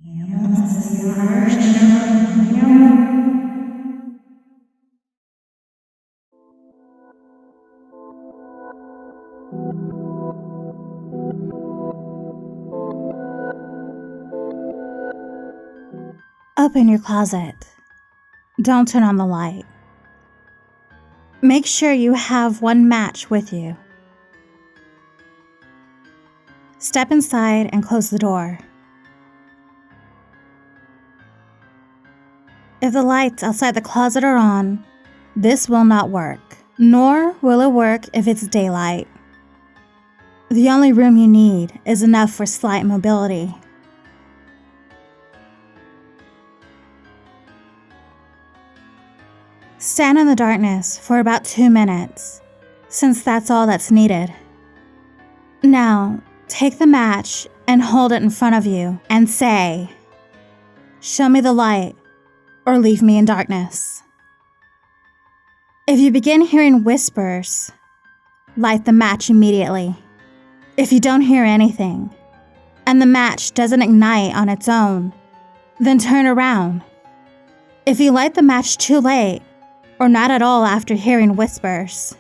Open your closet. Don't turn on the light. Make sure you have one match with you. Step inside and close the door. If the lights outside the closet are on, this will not work, nor will it work if it's daylight. The only room you need is enough for slight mobility. Stand in the darkness for about 2 minutes, since that's all that's needed. Now, take the match and hold it in front of you and say, "Show me the light or leave me in darkness." If you begin hearing whispers, light the match immediately. If you don't hear anything, and the match doesn't ignite on its own, then turn around. If you light the match too late, or not at all after hearing whispers,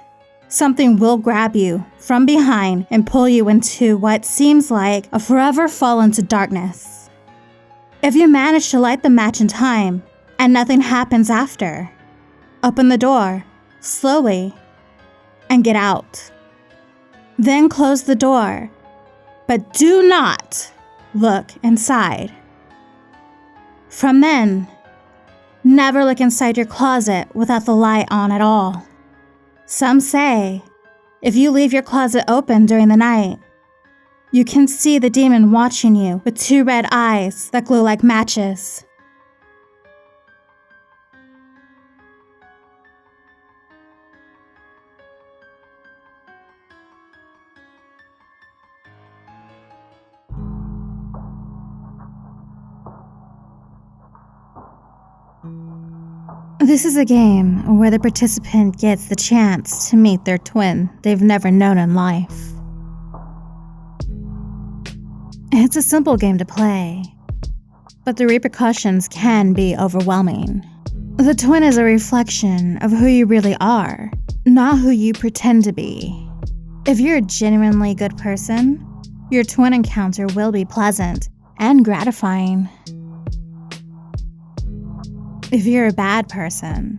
something will grab you from behind and pull you into what seems like a forever fall into darkness. If you manage to light the match in time and nothing happens after, open the door slowly and get out. Then close the door, but do not look inside. From then, never look inside your closet without the light on at all. Some say, if you leave your closet open during the night, you can see the demon watching you with 2 red eyes that glow like matches. This is a game where the participant gets the chance to meet their twin they've never known in life. It's a simple game to play, but the repercussions can be overwhelming. The twin is a reflection of who you really are, not who you pretend to be. If you're a genuinely good person, your twin encounter will be pleasant and gratifying. If you're a bad person,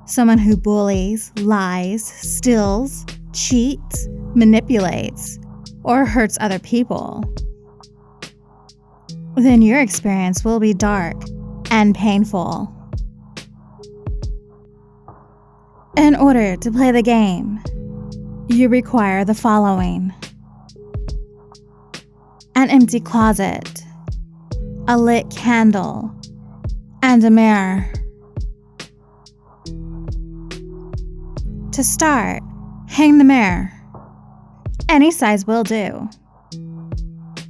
someone who bullies, lies, steals, cheats, manipulates, or hurts other people, then your experience will be dark and painful. In order to play the game, you require the following: an empty closet, a lit candle, and a mirror. To start, hang the mirror. Any size will do.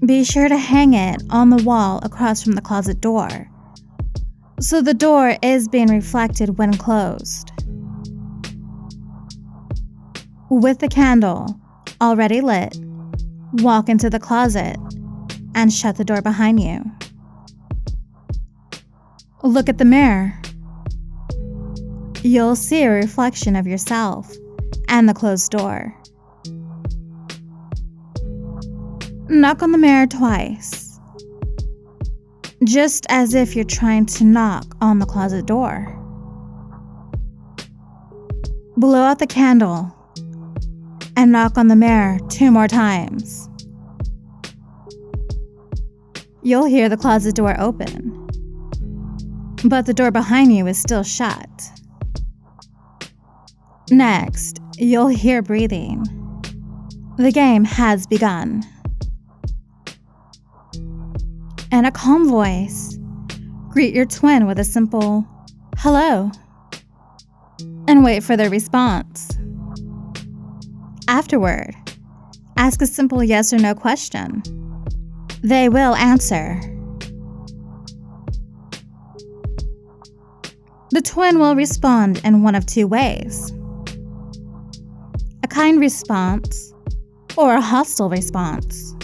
Be sure to hang it on the wall across from the closet door, so the door is being reflected when closed. With the candle already lit, walk into the closet and shut the door behind you. Look at the mirror. You'll see a reflection of yourself and the closed door. Knock on the mirror twice, just as if you're trying to knock on the closet door. Blow out the candle and knock on the mirror 2 more times. You'll hear the closet door open, but the door behind you is still shut. Next, you'll hear breathing. The game has begun. In a calm voice, greet your twin with a simple "hello" and wait for their response. Afterward, ask a simple yes or no question. They will answer. The twin will respond in one of 2 ways: a kind response or a hostile response.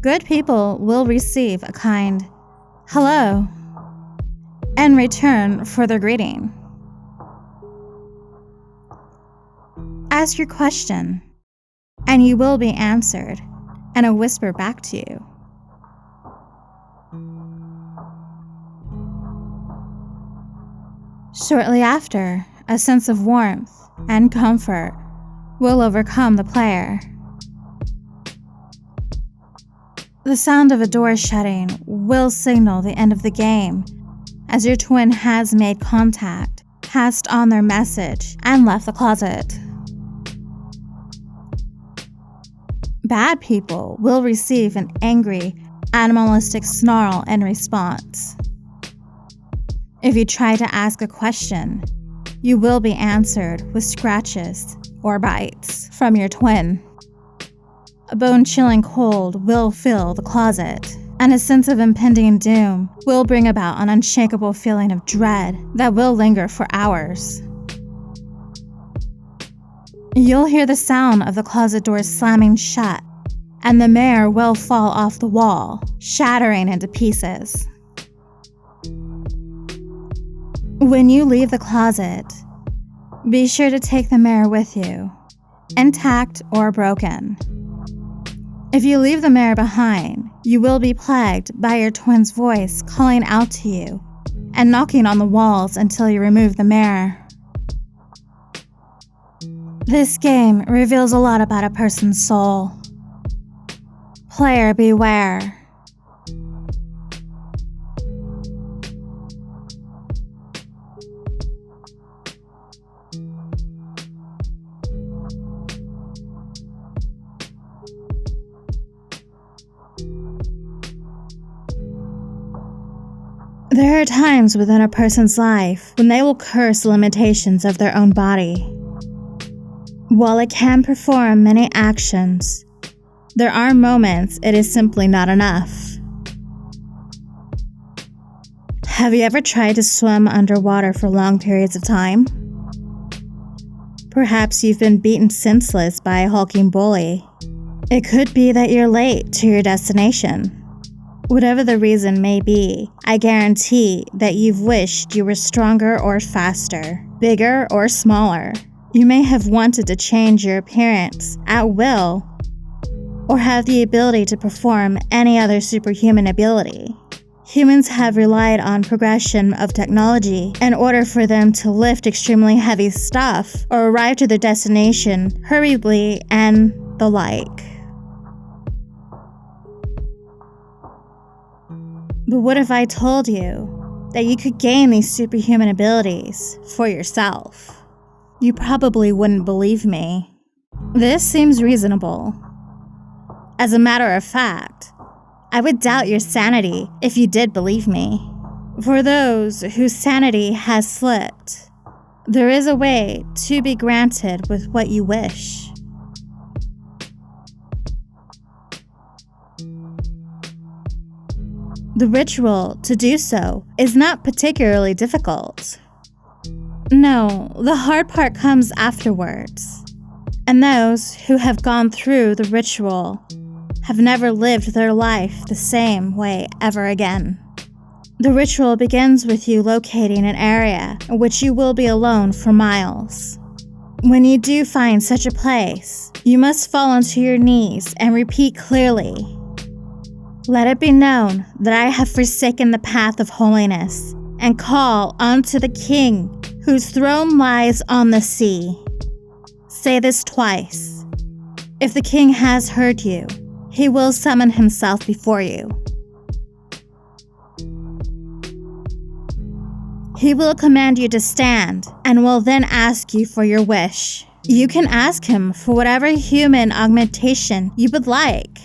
Good people will receive a kind hello in return for their greeting. Ask your question, and you will be answered in a whisper back to you. Shortly after, a sense of warmth and comfort will overcome the player. The sound of a door shutting will signal the end of the game, as your twin has made contact, passed on their message, and left the closet. Bad people will receive an angry, animalistic snarl in response. If you try to ask a question, you will be answered with scratches or bites from your twin. A bone-chilling cold will fill the closet, and a sense of impending doom will bring about an unshakable feeling of dread that will linger for hours. You'll hear the sound of the closet doors slamming shut, and the mirror will fall off the wall, shattering into pieces. When you leave the closet, be sure to take the mirror with you, intact or broken. If you leave the mirror behind, you will be plagued by your twin's voice calling out to you and knocking on the walls until you remove the mirror. This game reveals a lot about a person's soul. Player beware. There are times within a person's life when they will curse the limitations of their own body. While it can perform many actions, there are moments it is simply not enough. Have you ever tried to swim underwater for long periods of time? Perhaps you've been beaten senseless by a hulking bully. It could be that you're late to your destination. Whatever the reason may be, I guarantee that you've wished you were stronger or faster, bigger or smaller. You may have wanted to change your appearance at will, or have the ability to perform any other superhuman ability. Humans have relied on progression of technology in order for them to lift extremely heavy stuff or arrive to their destination hurriedly and the like. But what if I told you that you could gain these superhuman abilities for yourself? You probably wouldn't believe me. This seems reasonable. As a matter of fact, I would doubt your sanity if you did believe me. For those whose sanity has slipped, there is a way to be granted with what you wish. The ritual to do so is not particularly difficult. No, the hard part comes afterwards. And those who have gone through the ritual have never lived their life the same way ever again. The ritual begins with you locating an area in which you will be alone for miles. When you do find such a place, you must fall onto your knees and repeat clearly, "Let it be known that I have forsaken the path of holiness and call unto the King whose throne lies on the sea." Say this twice. If the King has heard you, he will summon himself before you. He will command you to stand and will then ask you for your wish. You can ask him for whatever human augmentation you would like,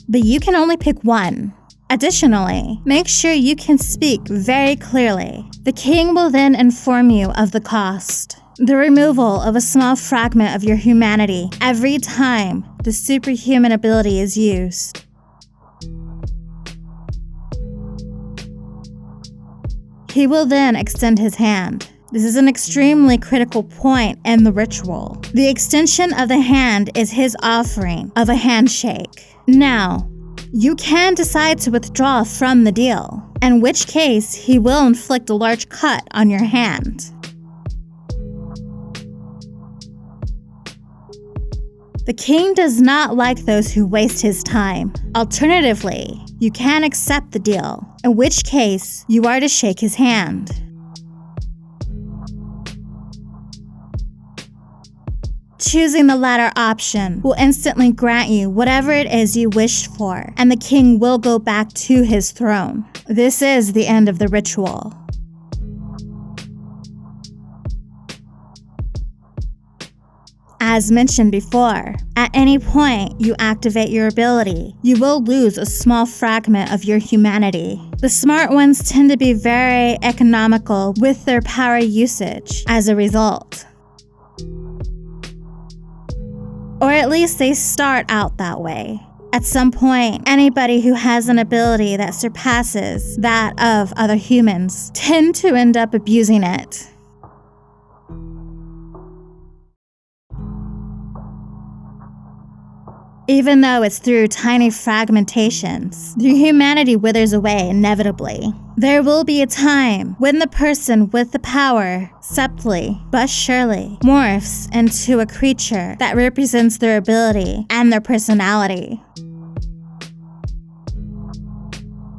but you can only pick one. Additionally, make sure you can speak very clearly. The king will then inform you of the cost. The removal of a small fragment of your humanity every time the superhuman ability is used. He will then extend his hand. This is an extremely critical point in the ritual. The extension of the hand is his offering of a handshake. Now, you can decide to withdraw from the deal, in which case he will inflict a large cut on your hand. The king does not like those who waste his time. Alternatively, you can accept the deal, in which case you are to shake his hand. Choosing the latter option will instantly grant you whatever it is you wished for, and the king will go back to his throne. This is the end of the ritual. As mentioned before, at any point you activate your ability, you will lose a small fragment of your humanity. The smart ones tend to be very economical with their power usage as a result. Or at least they start out that way. At some point, anybody who has an ability that surpasses that of other humans tend to end up abusing it. Even though it's through tiny fragmentations, the humanity withers away inevitably. There will be a time when the person with the power subtly but surely morphs into a creature that represents their ability and their personality.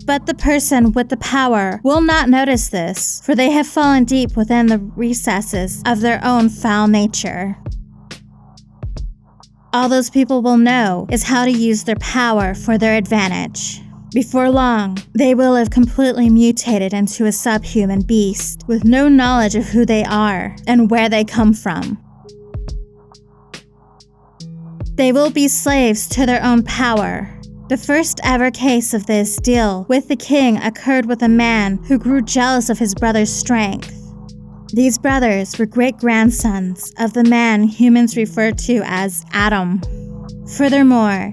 But the person with the power will not notice this, for they have fallen deep within the recesses of their own foul nature. All those people will know is how to use their power for their advantage. Before long, they will have completely mutated into a subhuman beast with no knowledge of who they are and where they come from. They will be slaves to their own power. The first ever case of this deal with the king occurred with a man who grew jealous of his brother's strength. These brothers were great-grandsons of the man humans refer to as Adam. Furthermore,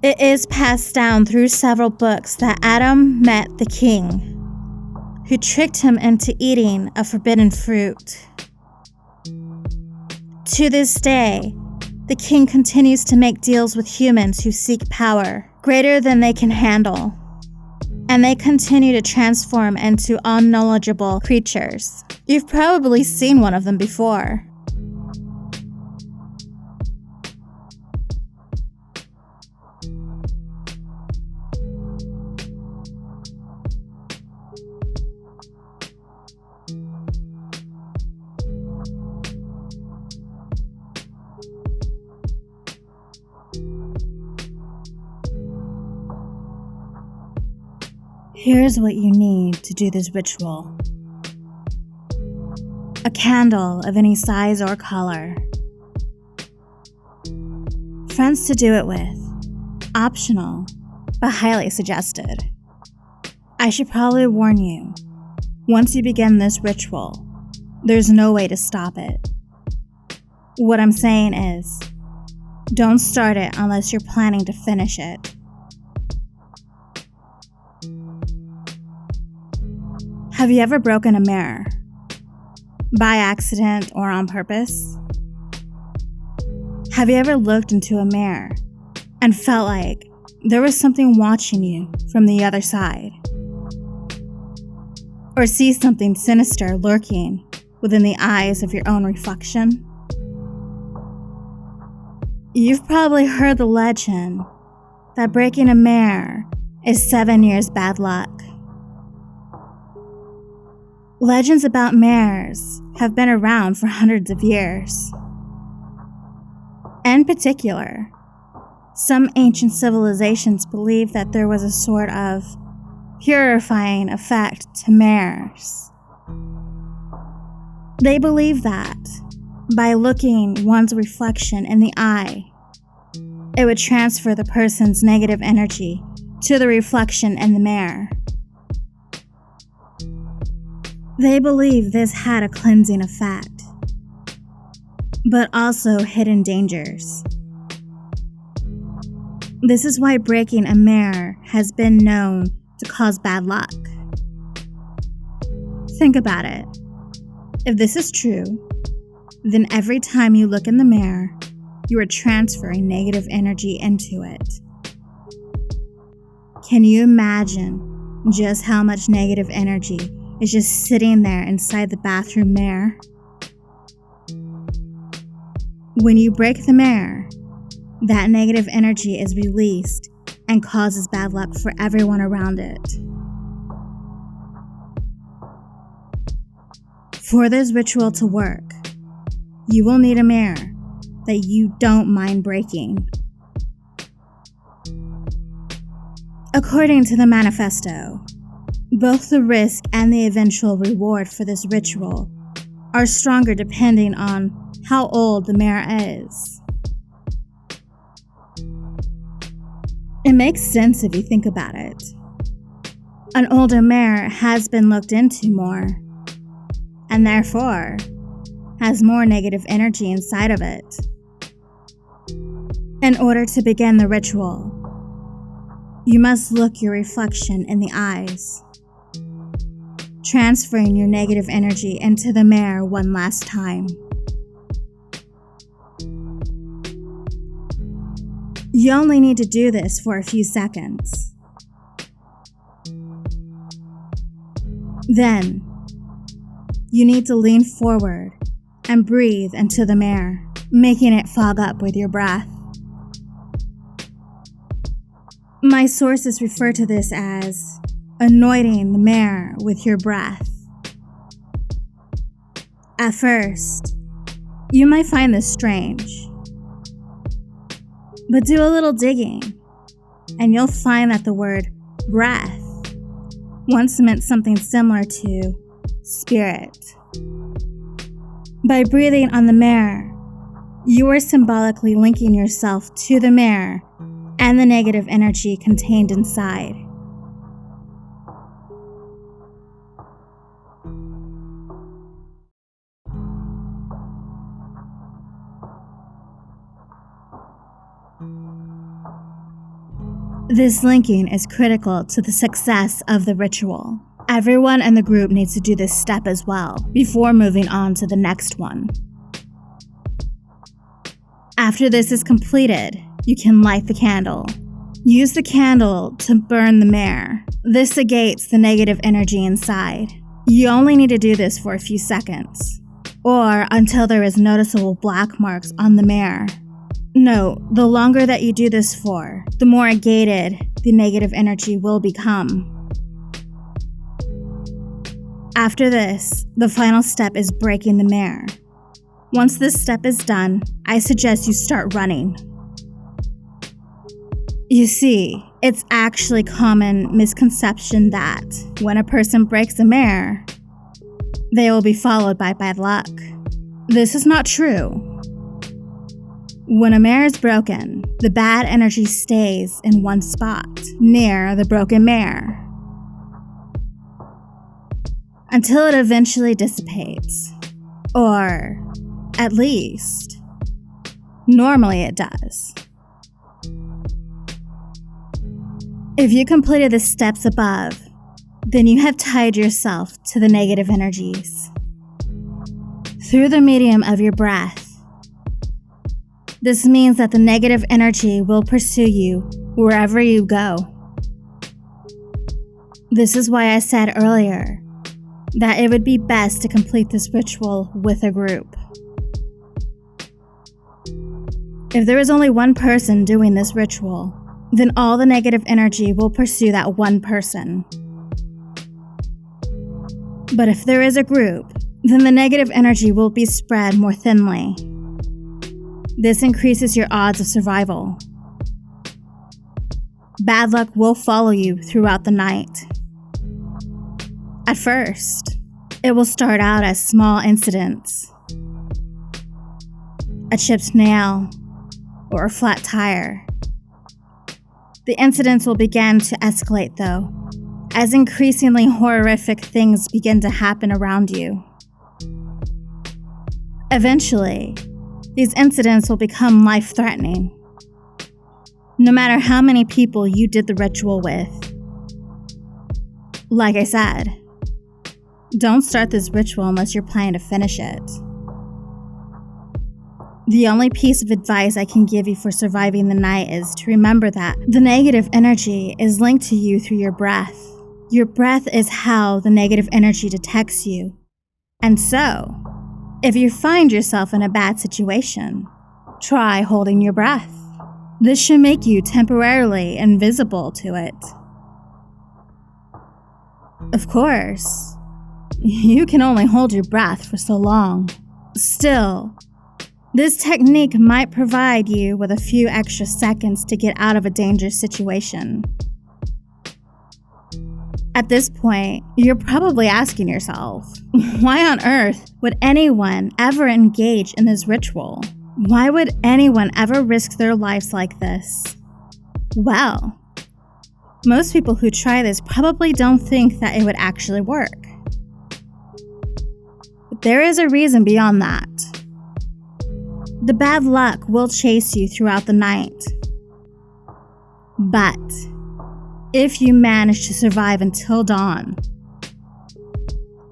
it is passed down through several books that Adam met the king, who tricked him into eating a forbidden fruit. To this day, the king continues to make deals with humans who seek power greater than they can handle, and they continue to transform into unknowledgeable creatures. You've probably seen one of them before. Here's what you need to do this ritual. A candle of any size or color. Friends to do it with. Optional, but highly suggested. I should probably warn you, once you begin this ritual, there's no way to stop it. What I'm saying is, don't start it unless you're planning to finish it. Have you ever broken a mirror? By accident or on purpose? Have you ever looked into a mirror and felt like there was something watching you from the other side? Or see something sinister lurking within the eyes of your own reflection? You've probably heard the legend that breaking a mirror is 7 years bad luck. Legends about mirrors have been around for hundreds of years. In particular, some ancient civilizations believed that there was a sort of purifying effect to mirrors. They believed that by looking one's reflection in the eye, it would transfer the person's negative energy to the reflection in the mirror. They believed this had a cleansing effect, but also hidden dangers. This is why breaking a mirror has been known to cause bad luck. Think about it. If this is true, then every time you look in the mirror, you are transferring negative energy into it. Can you imagine just how much negative energy is just sitting there inside the bathroom mirror? When you break the mirror, that negative energy is released and causes bad luck for everyone around it. For this ritual to work, you will need a mirror that you don't mind breaking. According to the manifesto, both the risk and the eventual reward for this ritual are stronger depending on how old the mirror is. It makes sense if you think about it. An older mirror has been looked into more, and therefore has more negative energy inside of it. In order to begin the ritual, you must look your reflection in the eyes, transferring your negative energy into the mirror one last time. You only need to do this for a few seconds. Then, you need to lean forward and breathe into the mirror, making it fog up with your breath. My sources refer to this as anointing the mirror with your breath. At first, you might find this strange, but do a little digging, and you'll find that the word breath once meant something similar to spirit. By breathing on the mirror, you are symbolically linking yourself to the mirror and the negative energy contained inside. This linking is critical to the success of the ritual. Everyone in the group needs to do this step as well before moving on to the next one. After this is completed, you can light the candle. Use the candle to burn the mirror. This negates the negative energy inside. You only need to do this for a few seconds, or until there is noticeable black marks on the mirror. Note, the longer that you do this for, the more gated the negative energy will become. After this, the final step is breaking the mirror. Once this step is done, I suggest you start running. You see, it's actually common misconception that when a person breaks a mirror, they will be followed by bad luck. This is not true. When a mirror is broken, the bad energy stays in one spot, near the broken mirror, until it eventually dissipates. Or, at least, normally it does. If you completed the steps above, then you have tied yourself to the negative energies. Through the medium of your breath, this means that the negative energy will pursue you wherever you go. This is why I said earlier that it would be best to complete this ritual with a group. If there is only one person doing this ritual, then all the negative energy will pursue that one person. But if there is a group, then the negative energy will be spread more thinly. This increases your odds of survival. Bad luck will follow you throughout the night. At first, it will start out as small incidents. A chipped nail or a flat tire. The incidents will begin to escalate though, as increasingly horrific things begin to happen around you. Eventually, these incidents will become life-threatening, no matter how many people you did the ritual with. Like I said, don't start this ritual unless you're planning to finish it. The only piece of advice I can give you for surviving the night is to remember that the negative energy is linked to you through your breath. Your breath is how the negative energy detects you. And so, if you find yourself in a bad situation, try holding your breath. This should make you temporarily invisible to it. Of course, you can only hold your breath for so long. Still, this technique might provide you with a few extra seconds to get out of a dangerous situation. At this point, you're probably asking yourself, why on earth would anyone ever engage in this ritual? Why would anyone ever risk their lives like this? Well, most people who try this probably don't think that it would actually work. But there is a reason beyond that. The bad luck will chase you throughout the night. But if you manage to survive until dawn,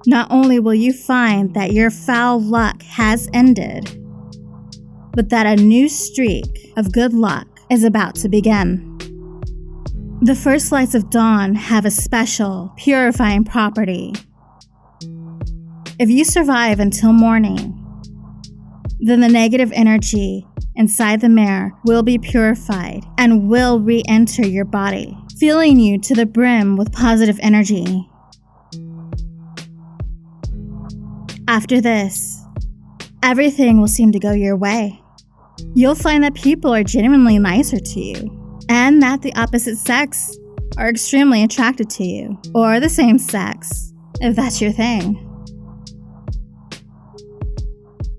not only will you find that your foul luck has ended, but that a new streak of good luck is about to begin. The first lights of dawn have a special, purifying property. If you survive until morning, then the negative energy inside the mirror will be purified and will re-enter your body, filling you to the brim with positive energy. After this, everything will seem to go your way. You'll find that people are genuinely nicer to you, and that the opposite sex are extremely attracted to you, or the same sex, if that's your thing.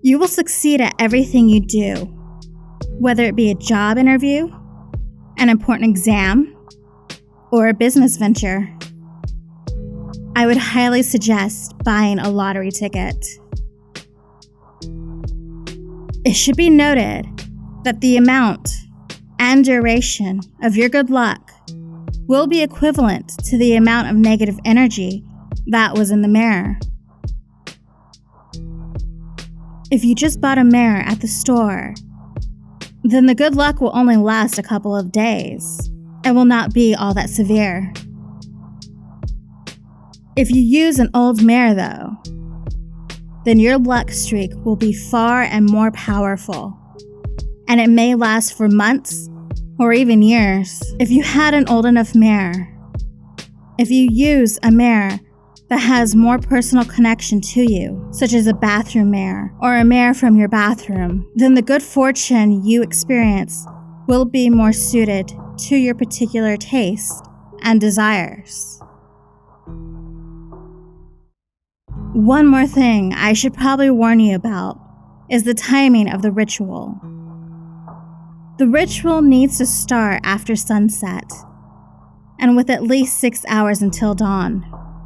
You will succeed at everything you do, whether it be a job interview, an important exam, or a business venture. I would highly suggest buying a lottery ticket. It should be noted that the amount and duration of your good luck will be equivalent to the amount of negative energy that was in the mirror. If you just bought a mirror at the store, then the good luck will only last a couple of days and will not be all that severe. If you use an old mirror though, then your luck streak will be far and more powerful, and it may last for months or even years. If you had an old enough mirror, if you use a mirror that has more personal connection to you, such as a bathroom mirror or a mirror from your bathroom, then the good fortune you experience will be more suited to your particular taste and desires. One more thing I should probably warn you about is the timing of the ritual. The ritual needs to start after sunset, and with at least 6 hours until dawn.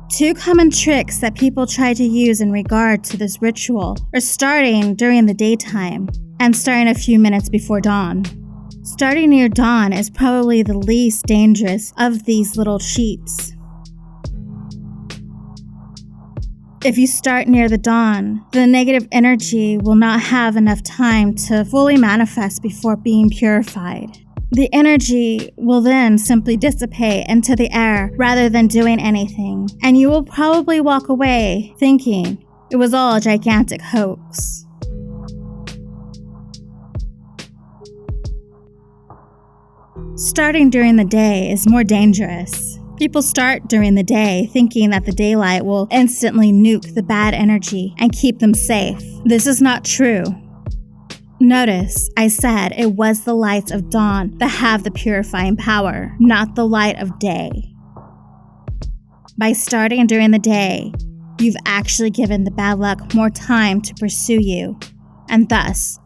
Two common tricks that people try to use in regard to this ritual are starting during the daytime and starting a few minutes before dawn. Starting near dawn is probably the least dangerous of these little cheats. If you start near the dawn, the negative energy will not have enough time to fully manifest before being purified. The energy will then simply dissipate into the air rather than doing anything, and you will probably walk away thinking it was all a gigantic hoax. Starting during the day is more dangerous. People start during the day thinking that the daylight will instantly nuke the bad energy and keep them safe. This is not true. Notice, I said it was the lights of dawn that have the purifying power, not the light of day. By starting during the day, you've actually given the bad luck more time to pursue you, and thus,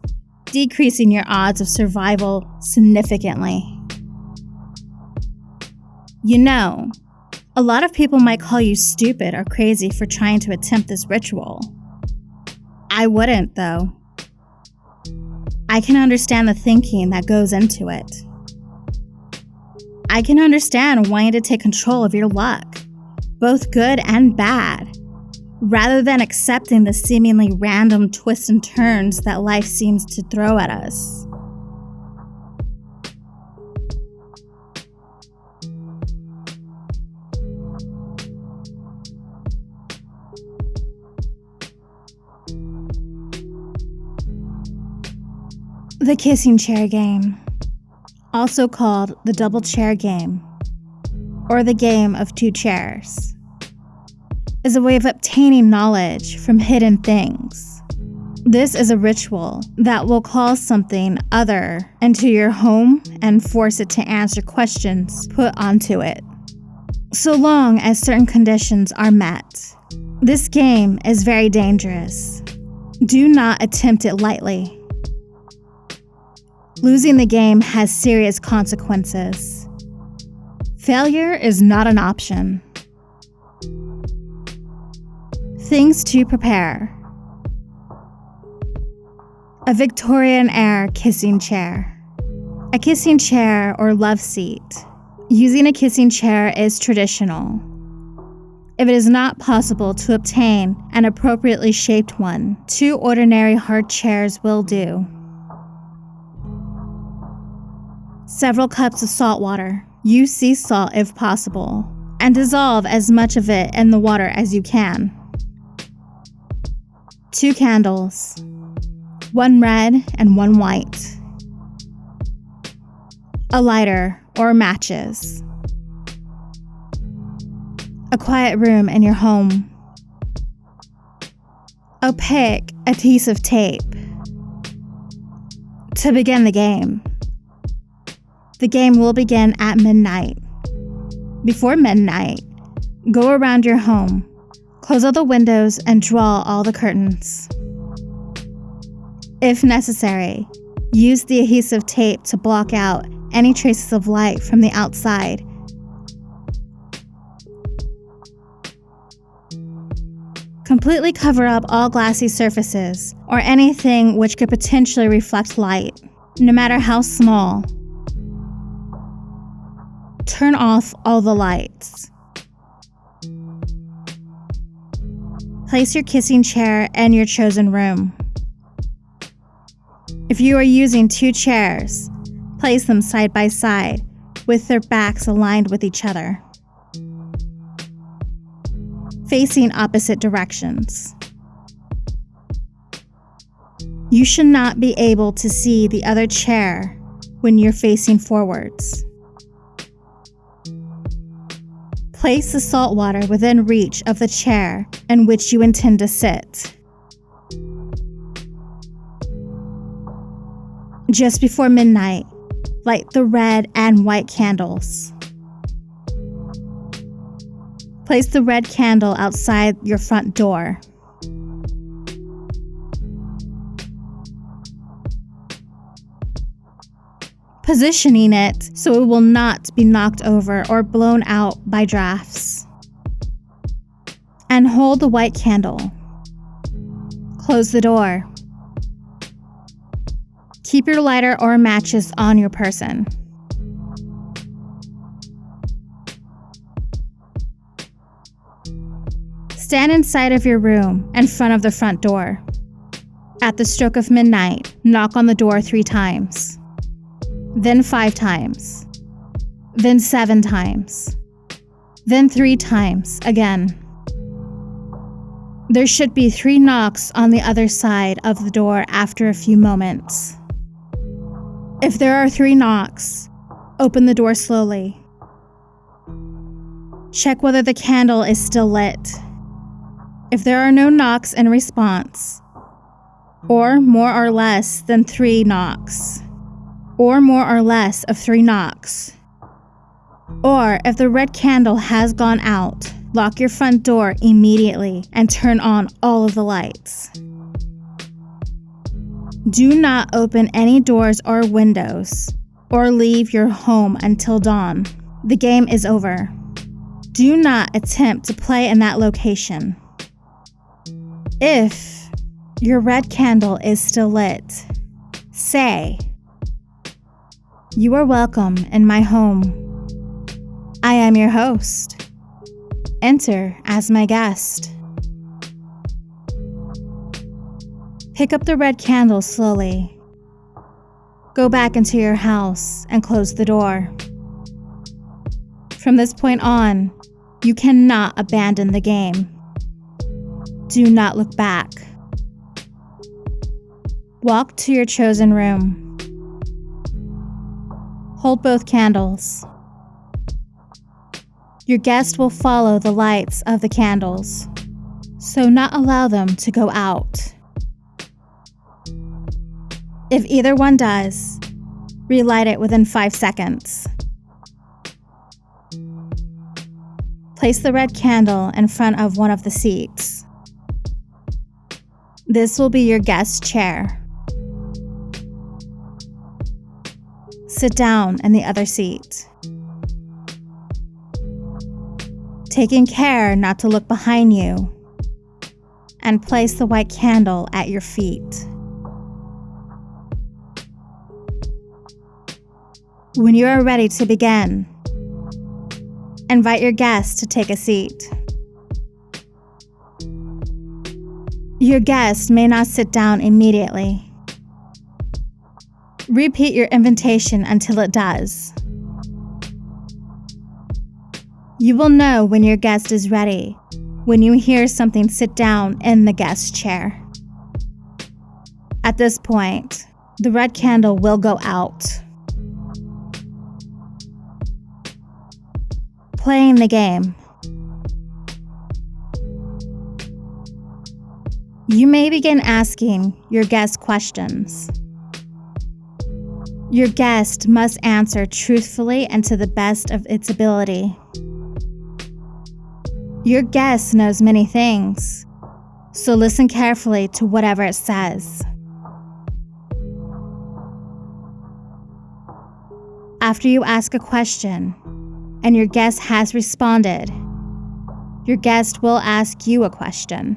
decreasing your odds of survival significantly. You know, a lot of people might call you stupid or crazy for trying to attempt this ritual. I wouldn't, though. I can understand the thinking that goes into it. I can understand wanting to take control of your luck, both good and bad, rather than accepting the seemingly random twists and turns that life seems to throw at us. The kissing chair game, also called the double chair game, or the game of two chairs, is a way of obtaining knowledge from hidden things. This is a ritual that will call something other into your home and force it to answer questions put onto it, so long as certain conditions are met. This game is very dangerous. Do not attempt it lightly. Losing the game has serious consequences. Failure is not an option. Things to prepare. A Victorian-era kissing chair. A kissing chair or love seat. Using a kissing chair is traditional. If it is not possible to obtain an appropriately shaped one, 2 ordinary hard chairs will do. Several cups of salt water. Use sea salt if possible, and dissolve as much of it in the water as you can. 2 candles, 1 red and 1 white. A lighter or matches. A quiet room in your home. Opaque adhesive tape. To begin the game. The game will begin at midnight. Before midnight, go around your home, close all the windows, and draw all the curtains. If necessary, use the adhesive tape to block out any traces of light from the outside. Completely cover up all glassy surfaces or anything which could potentially reflect light, no matter how small. Turn off all the lights. Place your kissing chair in your chosen room. If you are using 2 chairs, place them side by side with their backs aligned with each other, facing opposite directions. You should not be able to see the other chair when you're facing forwards. Place the salt water within reach of the chair in which you intend to sit. Just before midnight, light the red and white candles. Place the red candle outside your front door. Positioning it so it will not be knocked over or blown out by drafts. And hold the white candle. Close the door. Keep your lighter or matches on your person. Stand inside of your room in front of the front door. At the stroke of midnight, knock on the door 3 times. Then 5 times, then 7 times, then 3 times again. There should be 3 knocks on the other side of the door after a few moments. If there are 3 knocks, open the door slowly. Check whether the candle is still lit. If there are no knocks in response, or more or less than 3 knocks, or more or less of 3 knocks. Or if the red candle has gone out, lock your front door immediately and turn on all of the lights. Do not open any doors or windows, or leave your home until dawn. The game is over. Do not attempt to play in that location. If your red candle is still lit, say, "You are welcome in my home. I am your host. Enter as my guest." Pick up the red candle slowly. Go back into your house and close the door. From this point on, you cannot abandon the game. Do not look back. Walk to your chosen room. Hold both candles. Your guest will follow the lights of the candles, so not allow them to go out. If either one does, relight it within 5 seconds. Place the red candle in front of one of the seats. This will be your guest's chair. Sit down in the other seat, taking care not to look behind you, and place the white candle at your feet. When you are ready to begin, invite your guest to take a seat. Your guest may not sit down immediately. Repeat your invitation until it does. You will know when your guest is ready when you hear something sit down in the guest's chair. At this point, the red candle will go out. Playing the game. You may begin asking your guest questions. Your guest must answer truthfully and to the best of its ability. Your guest knows many things, so listen carefully to whatever it says. After you ask a question and your guest has responded, your guest will ask you a question,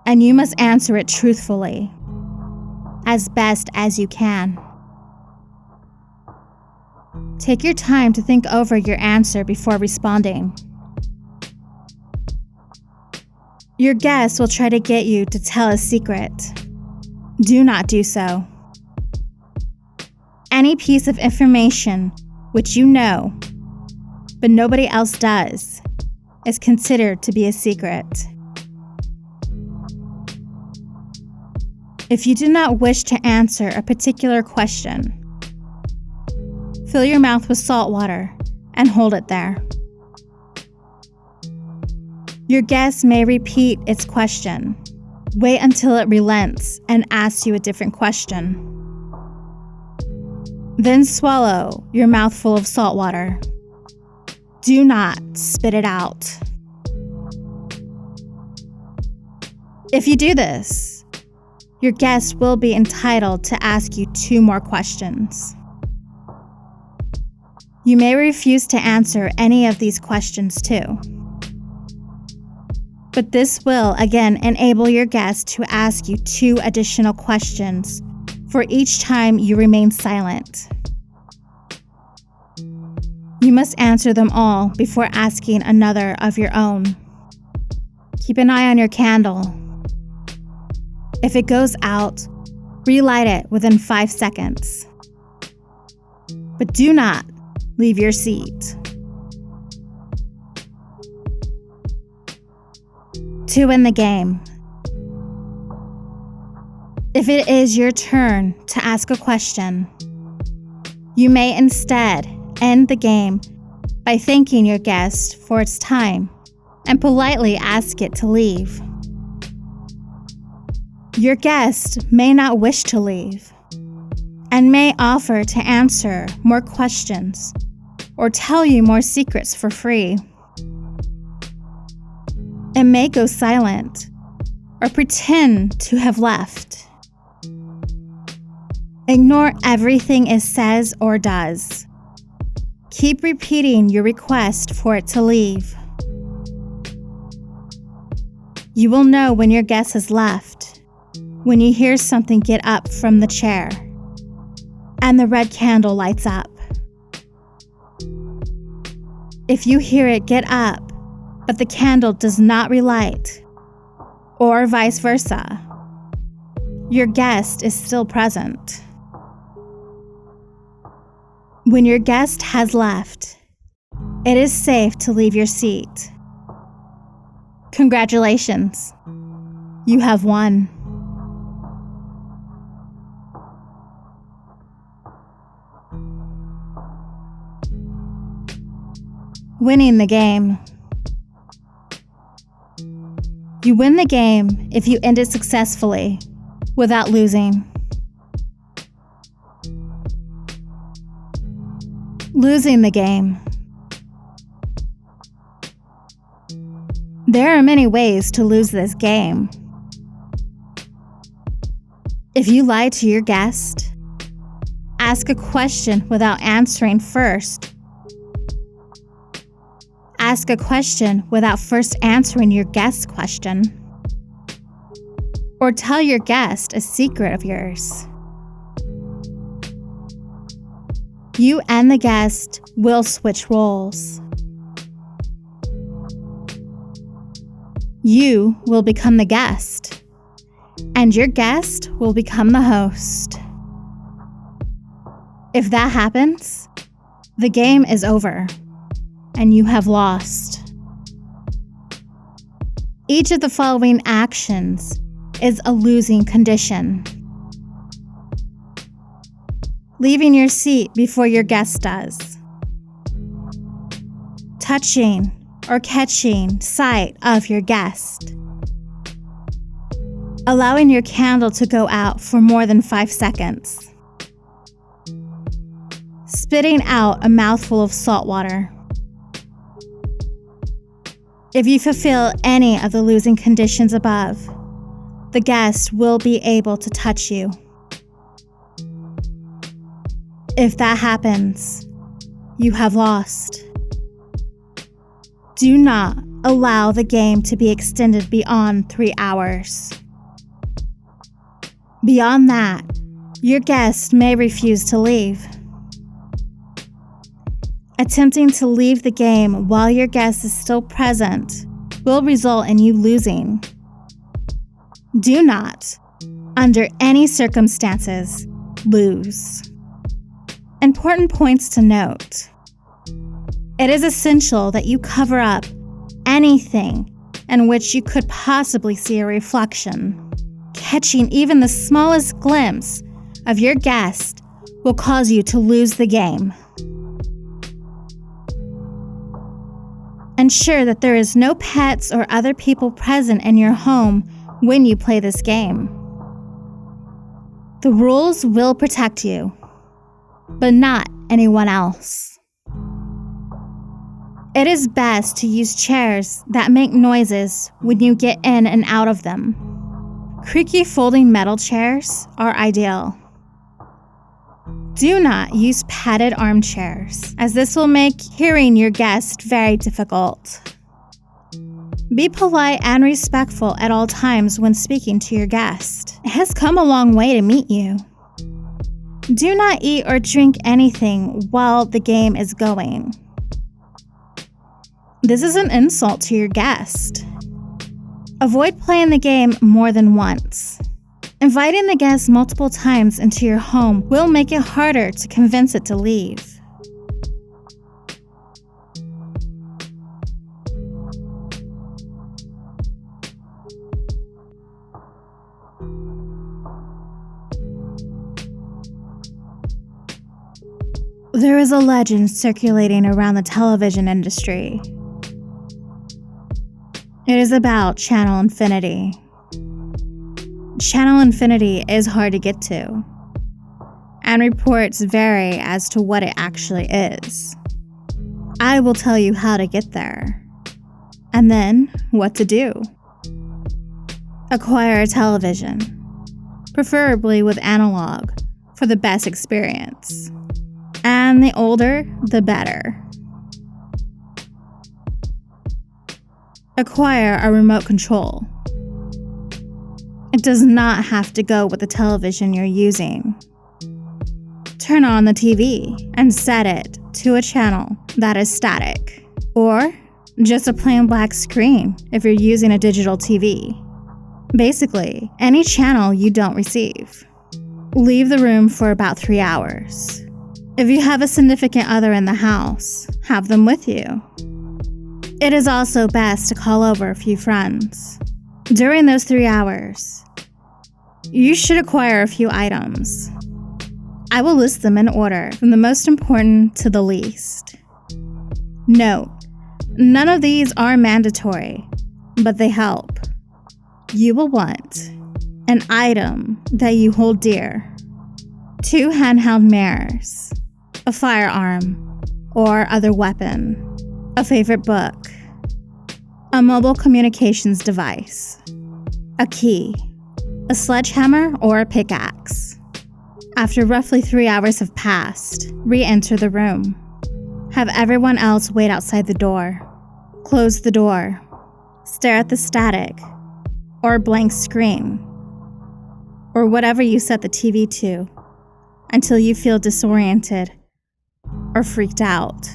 and you must answer it truthfully, as best as you can. Take your time to think over your answer before responding. Your guest will try to get you to tell a secret. Do not do so. Any piece of information which you know, but nobody else does, is considered to be a secret. If you do not wish to answer a particular question, fill your mouth with salt water and hold it there. Your guest may repeat its question. Wait until it relents and asks you a different question. Then swallow your mouth full of salt water. Do not spit it out. If you do this, your guest will be entitled to ask you 2 more questions. You may refuse to answer any of these questions too. But this will again enable your guest to ask you 2 additional questions for each time you remain silent. You must answer them all before asking another of your own. Keep an eye on your candle. If it goes out, relight it within 5 seconds. But do not leave your seat. To win the game. If it is your turn to ask a question, you may instead end the game by thanking your guest for its time and politely ask it to leave. Your guest may not wish to leave and may offer to answer more questions or tell you more secrets for free. It may go silent or pretend to have left. Ignore everything it says or does. Keep repeating your request for it to leave. You will know when your guest has left when you hear something get up from the chair and the red candle lights up. If you hear it get up, but the candle does not relight, or vice versa, your guest is still present. When your guest has left, it is safe to leave your seat. Congratulations, you have won. Winning the game. You win the game if you end it successfully, without losing. Losing the game. There are many ways to lose this game. If you lie to your guest, ask a question without answering first. Ask a question without first answering your guest's question. Or tell your guest a secret of yours. You and the guest will switch roles. You will become the guest, and your guest will become the host. If that happens, the game is over, and you have lost. Each of the following actions is a losing condition. Leaving your seat before your guest does. Touching or catching sight of your guest. Allowing your candle to go out for more than 5 seconds. Spitting out a mouthful of salt water. If you fulfill any of the losing conditions above, the guest will be able to touch you. If that happens, you have lost. Do not allow the game to be extended beyond 3 hours. Beyond that, your guest may refuse to leave. Attempting to leave the game while your guest is still present will result in you losing. Do not, under any circumstances, lose. Important points to note. It is essential that you cover up anything in which you could possibly see a reflection. Catching even the smallest glimpse of your guest will cause you to lose the game. Ensure that there is no pets or other people present in your home when you play this game. The rules will protect you, but not anyone else. It is best to use chairs that make noises when you get in and out of them. Creaky folding metal chairs are ideal. Do not use padded armchairs, as this will make hearing your guest very difficult. Be polite and respectful at all times when speaking to your guest. It has come a long way to meet you. Do not eat or drink anything while the game is going. This is an insult to your guest. Avoid playing the game more than once. Inviting the guest multiple times into your home will make it harder to convince it to leave. There is a legend circulating around the television industry. It is about Channel Infinity. Channel Infinity is hard to get to, and reports vary as to what it actually is. I will tell you how to get there, and then what to do. Acquire a television, preferably with analog, for the best experience. And the older, the better. Acquire a remote control. It does not have to go with the television you're using. Turn on the TV and set it to a channel that is static, or just a plain black screen if you're using a digital TV. Basically, any channel you don't receive. Leave the room for about 3 hours. If you have a significant other in the house, have them with you. It is also best to call over a few friends. During those 3 hours, you should acquire a few items. I will list them in order from the most important to the least. Note, none of these are mandatory, but they help. You will want an item that you hold dear, 2 handheld mirrors, a firearm or other weapon, a favorite book, a mobile communications device, a key, a sledgehammer or a pickaxe. After roughly 3 hours have passed, re-enter the room. Have everyone else wait outside the door. Close the door. Stare at the static or blank screen or whatever you set the TV to until you feel disoriented or freaked out.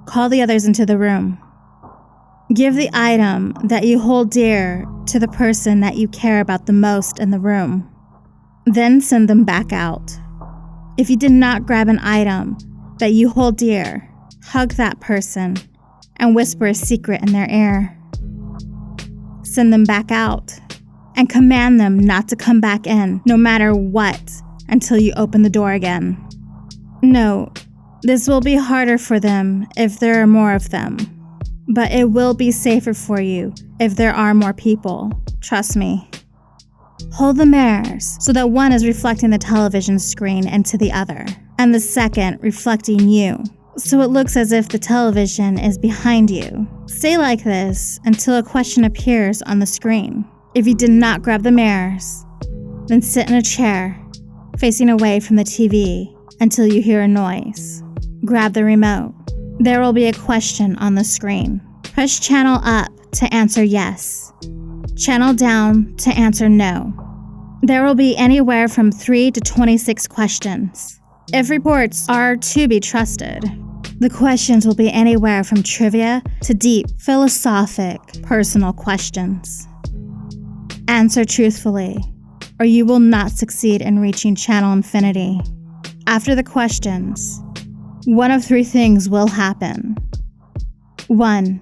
Call the others into the room. Give the item that you hold dear to the person that you care about the most in the room. Then send them back out. If you did not grab an item that you hold dear, hug that person and whisper a secret in their ear. Send them back out and command them not to come back in no matter what until you open the door again. Note, this will be harder for them if there are more of them, but it will be safer for you if there are more people. Trust me. Hold the mirrors so that one is reflecting the television screen into the other, and the second reflecting you, so it looks as if the television is behind you. Stay like this until a question appears on the screen. If you did not grab the mirrors, then sit in a chair, facing away from the TV until you hear a noise. Grab the remote. There will be a question on the screen. Press channel up to answer yes. Channel down to answer no. There will be anywhere from 3 to 26 questions. If reports are to be trusted, the questions will be anywhere from trivia to deep, philosophic, personal questions. Answer truthfully, or you will not succeed in reaching channel infinity. After the questions, one of 3 things will happen. 1.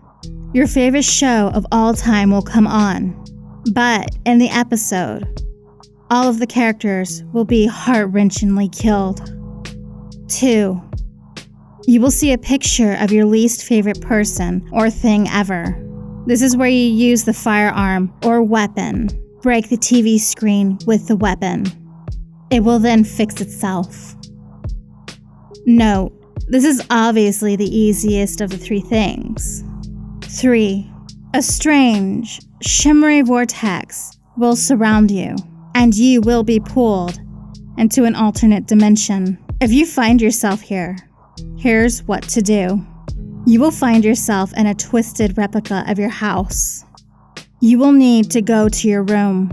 Your favorite show of all time will come on, but in the episode, all of the characters will be heart-wrenchingly killed. 2. You will see a picture of your least favorite person or thing ever. This is where you use the firearm or weapon. Break the TV screen with the weapon. It will then fix itself. Note, this is obviously the easiest of the 3 things. 3. A strange, shimmery vortex will surround you, and you will be pulled into an alternate dimension. If you find yourself here, here's what to do. You will find yourself in a twisted replica of your house. You will need to go to your room,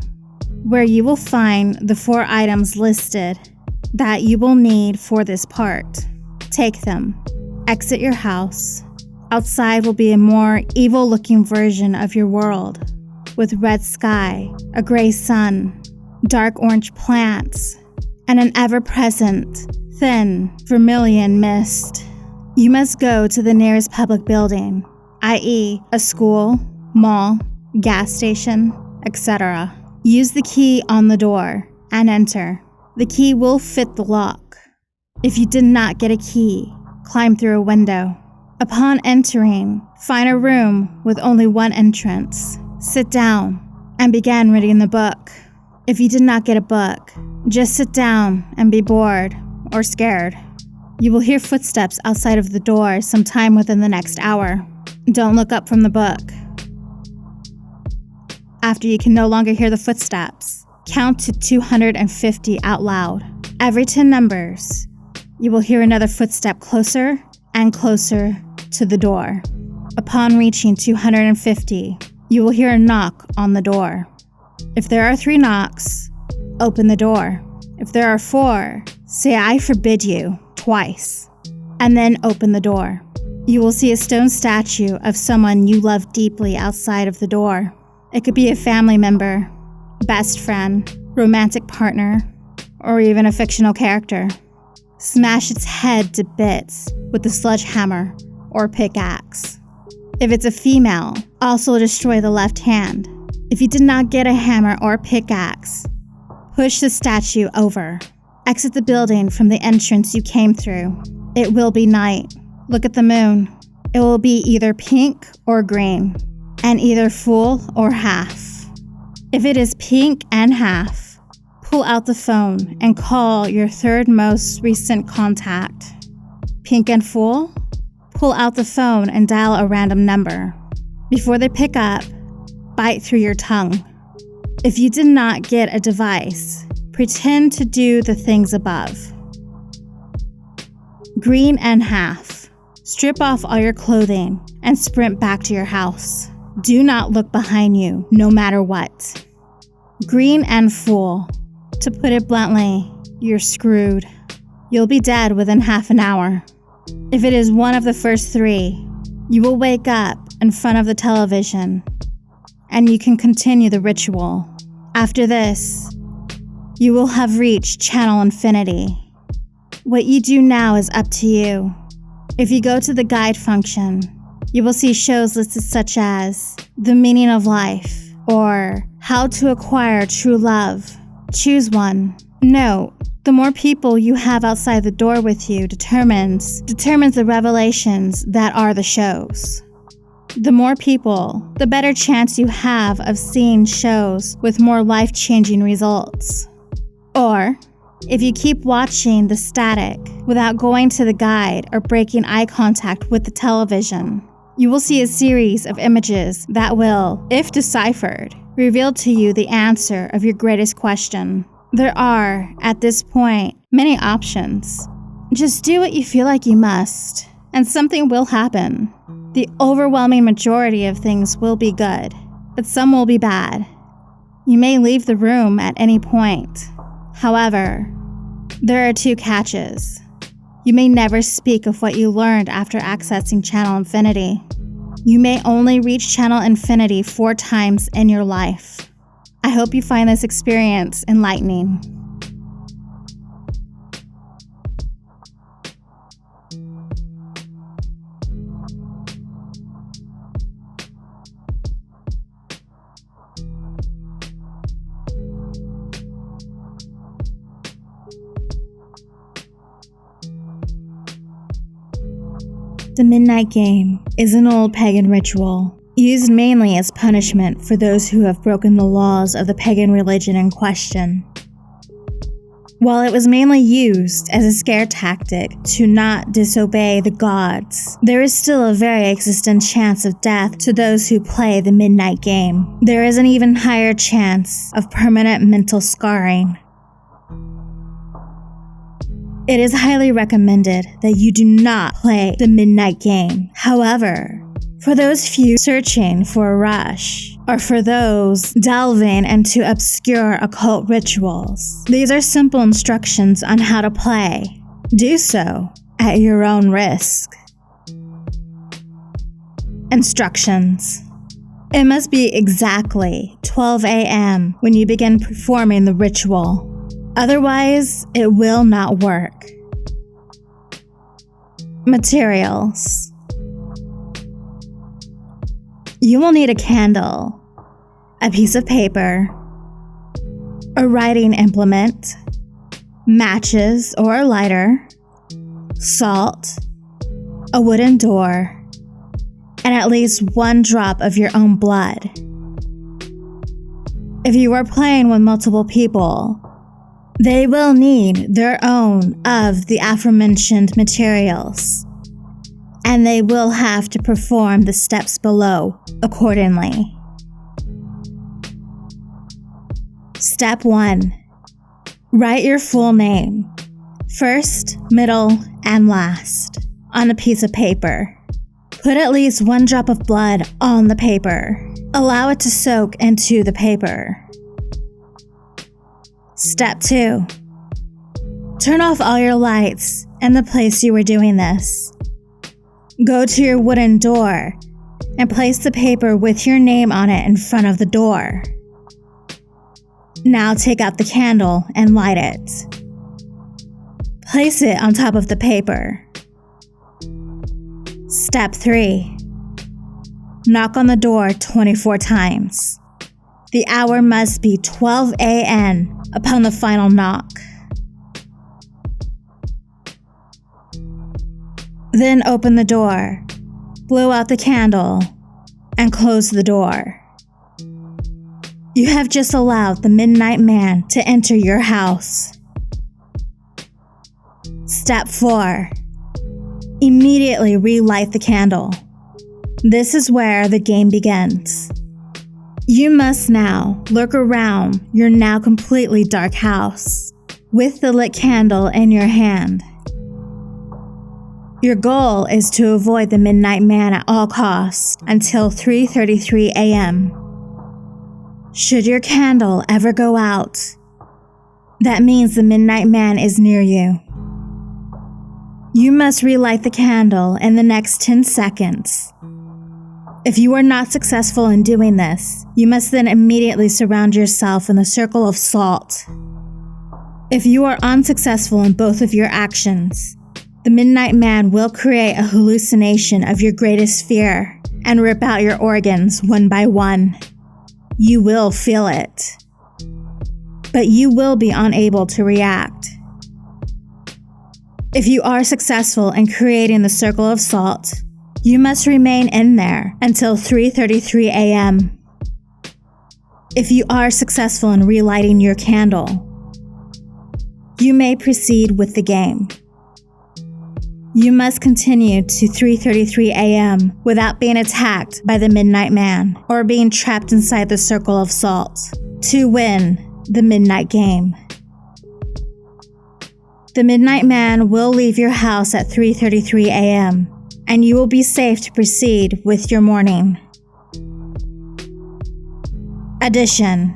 where you will find the 4 items listed that you will need for this part. Take them. Exit your house. Outside will be a more evil-looking version of your world, with red sky, a gray sun, dark orange plants, and an ever-present, thin, vermilion mist. You must go to the nearest public building, i.e. a school, mall, gas station, etc. Use the key on the door and enter. The key will fit the lock. If you did not get a key, climb through a window. Upon entering, find a room with only one entrance. Sit down and begin reading the book. If you did not get a book, just sit down and be bored or scared. You will hear footsteps outside of the door sometime within the next hour. Don't look up from the book. After you can no longer hear the footsteps, count to 250 out loud. Every 10 numbers, you will hear another footstep closer and closer to the door. Upon reaching 250, you will hear a knock on the door. If there are 3 knocks, open the door. If there are 4, say "I forbid you" twice, and then open the door. You will see a stone statue of someone you love deeply outside of the door. It could be a family member, best friend, romantic partner, or even a fictional character. Smash its head to bits with a sledgehammer or pickaxe. If it's a female, also destroy the left hand. If you did not get a hammer or pickaxe, push the statue over. Exit the building from the entrance you came through. It will be night. Look at the moon. It will be either pink or green, and either full or half. If it is pink and half, pull out the phone and call your third most recent contact. Pink and full? Pull out the phone and dial a random number. Before they pick up, bite through your tongue. If you did not get a device, pretend to do the things above. Green and half. Strip off all your clothing and sprint back to your house. Do not look behind you, no matter what. Green and full. To put it bluntly, you're screwed. You'll be dead within half an hour. If it is one of the first three, you will wake up in front of the television, and you can continue the ritual. After this, you will have reached channel infinity. What you do now is up to you. If you go to the guide function, you will see shows listed such as The Meaning of Life or How to Acquire True Love. Choose one. Note, the more people you have outside the door with you determines the revelations that are the shows. The more people, the better chance you have of seeing shows with more life-changing results. Or, if you keep watching the static without going to the guide or breaking eye contact with the television, you will see a series of images that will, if deciphered, reveal to you the answer of your greatest question. There are, at this point, many options. Just do what you feel like you must, and something will happen. The overwhelming majority of things will be good, but some will be bad. You may leave the room at any point. However, there are two catches. You may never speak of what you learned after accessing Channel Infinity. You may only reach Channel Infinity 4 times in your life. I hope you find this experience enlightening. The Midnight Game is an old pagan ritual, used mainly as punishment for those who have broken the laws of the pagan religion in question. While it was mainly used as a scare tactic to not disobey the gods, there is still a very existent chance of death to those who play the Midnight Game. There is an even higher chance of permanent mental scarring. It is highly recommended that you do not play the Midnight Game. However, for those few searching for a rush, or for those delving into obscure occult rituals, these are simple instructions on how to play. Do so at your own risk. Instructions. It must be exactly 12 a.m. when you begin performing the ritual. Otherwise, it will not work. Materials. You will need a candle, a piece of paper, a writing implement, matches or a lighter, salt, a wooden door, and at least 1 drop of your own blood. If you are playing with multiple people, they will need their own of the aforementioned materials, and they will have to perform the steps below accordingly. Step 1. Write your full name, first, middle, and last, on a piece of paper. Put at least 1 drop of blood on the paper. Allow it to soak into the paper. Step 2. Turn off all your lights in the place you were doing this. Go to your wooden door and place the paper with your name on it in front of the door. Now take out the candle and light it. Place it on top of the paper. Step 3. Knock on the door 24 times. The hour must be 12 a.m. upon the final knock. Then open the door, blow out the candle, and close the door. You have just allowed the Midnight Man to enter your house. Step 4. Immediately relight the candle. This is where the game begins. You must now look around your now completely dark house with the lit candle in your hand. Your goal is to avoid the Midnight Man at all costs until 3:33 a.m. Should your candle ever go out, that means the Midnight Man is near you. You must relight the candle in the next 10 seconds. If you are not successful in doing this, you must then immediately surround yourself in the circle of salt. If you are unsuccessful in both of your actions, the Midnight Man will create a hallucination of your greatest fear and rip out your organs one by one. You will feel it, but you will be unable to react. If you are successful in creating the circle of salt, you must remain in there until 3:33 a.m. If you are successful in relighting your candle, you may proceed with the game. You must continue to 3:33 a.m. without being attacked by the Midnight Man or being trapped inside the circle of salt to win the midnight game. The Midnight Man will leave your house at 3:33 a.m. and you will be safe to proceed with your morning. Addition.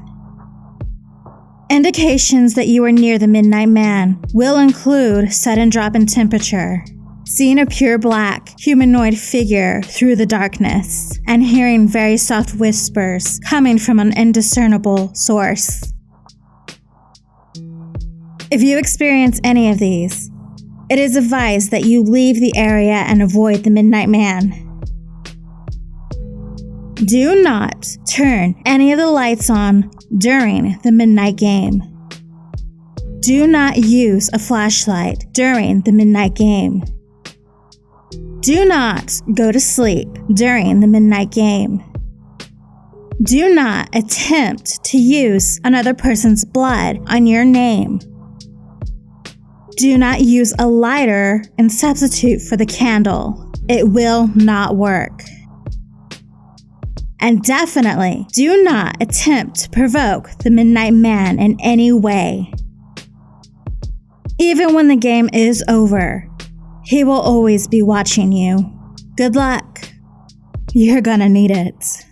Indications that you are near the Midnight Man will include sudden drop in temperature, seeing a pure black humanoid figure through the darkness, and hearing very soft whispers coming from an indiscernible source. If you experience any of these, it is advised that you leave the area and avoid the Midnight Man. Do not turn any of the lights on during the midnight game. Do not use a flashlight during the midnight game. Do not go to sleep during the midnight game. Do not attempt to use another person's blood on your name. Do not use a lighter in substitute for the candle. It will not work. And definitely do not attempt to provoke the Midnight Man in any way. Even when the game is over, he will always be watching you. Good luck. You're gonna need it.